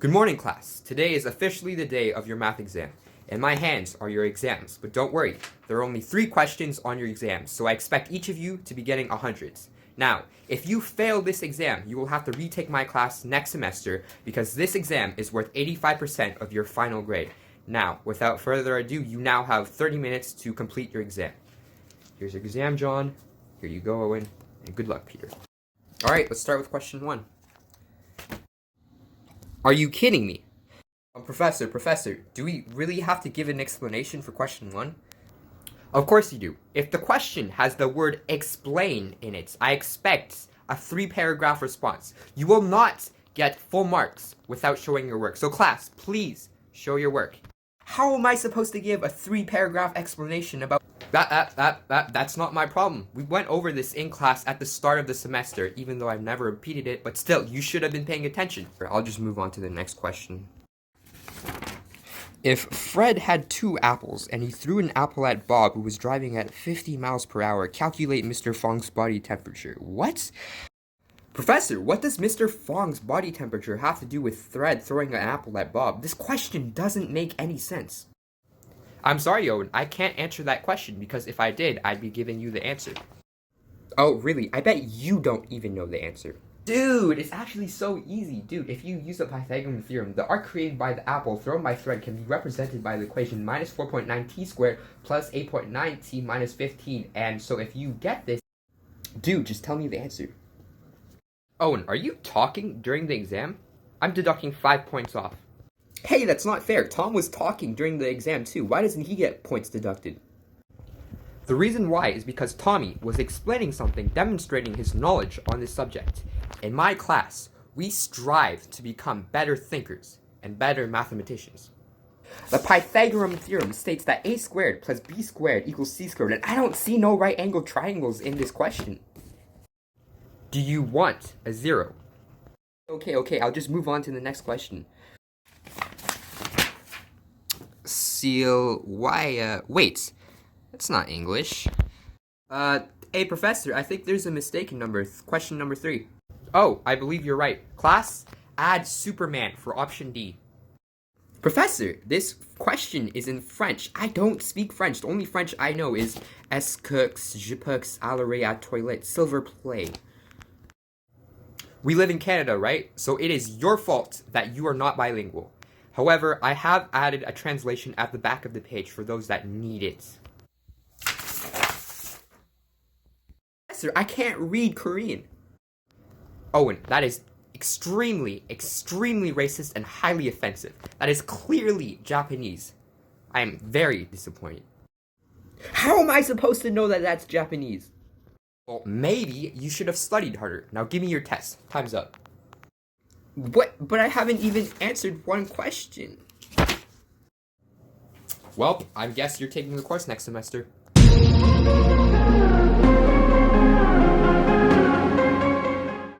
Good morning, class. Today is officially the day of your math exam. In my hands are your exams, but don't worry, there are only 3 questions on your exams, so I expect each of you to be getting 100s. Now, if you fail this exam, you will have to retake my class next semester because this exam is worth 85% of your final grade. Now, without further ado, you now have 30 minutes to complete your exam. Here's your exam, John. Here you go, Owen. And good luck, Peter. Alright, let's start with question 1. Are you kidding me? Professor, do we really have to give an explanation for question 1? Of course you do. If the question has the word explain in it, I expect a 3-paragraph response. You will not get full marks without showing your work. So class, please show your work. How am I supposed to give a 3-paragraph explanation about that's not my problem. We went over this in class at the start of the semester, even though I've never repeated it, but still, you should have been paying attention. I'll just move on to the next question. If Fred had 2 apples and he threw an apple at Bob, who was driving at 50 miles per hour, calculate Mr. Fong's body temperature. What? Professor, what does Mr. Fong's body temperature have to do with Fred throwing an apple at Bob? This question doesn't make any sense. I'm sorry, Owen, I can't answer that question because if I did, I'd be giving you the answer. Oh, really? I bet you don't even know the answer. Dude, it's actually so easy. Dude, if you use the Pythagorean theorem, the arc created by the apple thrown by Fred can be represented by the equation minus 4.9t squared plus 8.9t minus 15. And so if you get this, dude, just tell me the answer. Owen, are you talking during the exam? I'm deducting 5 points off. Hey, that's not fair. Tom was talking during the exam too. Why doesn't he get points deducted? The reason why is because Tommy was explaining something demonstrating his knowledge on this subject. In my class, we strive to become better thinkers and better mathematicians. The Pythagorean theorem states that a squared plus b squared equals c squared, and I don't see no right-angled triangles in this question. Do you want a 0? Okay, I'll just move on to the next question. Wait, that's not English. Hey professor, I think there's a mistake in question number 3. Oh, I believe you're right. Class, add Superman for option D. Professor, this question is in French. I don't speak French. The only French I know is est-ce que je peux aller à toilette, silver play. We live in Canada, right? So it is your fault that you are not bilingual. However, I have added a translation at the back of the page for those that need it. Professor, I can't read Korean. Owen, that is extremely racist and highly offensive. That is clearly Japanese. I am very disappointed. How am I supposed to know that that's Japanese? Well, maybe you should have studied harder. Now give me your test. Time's up. What? But I haven't even answered one question. Well, I guess you're taking the course next semester.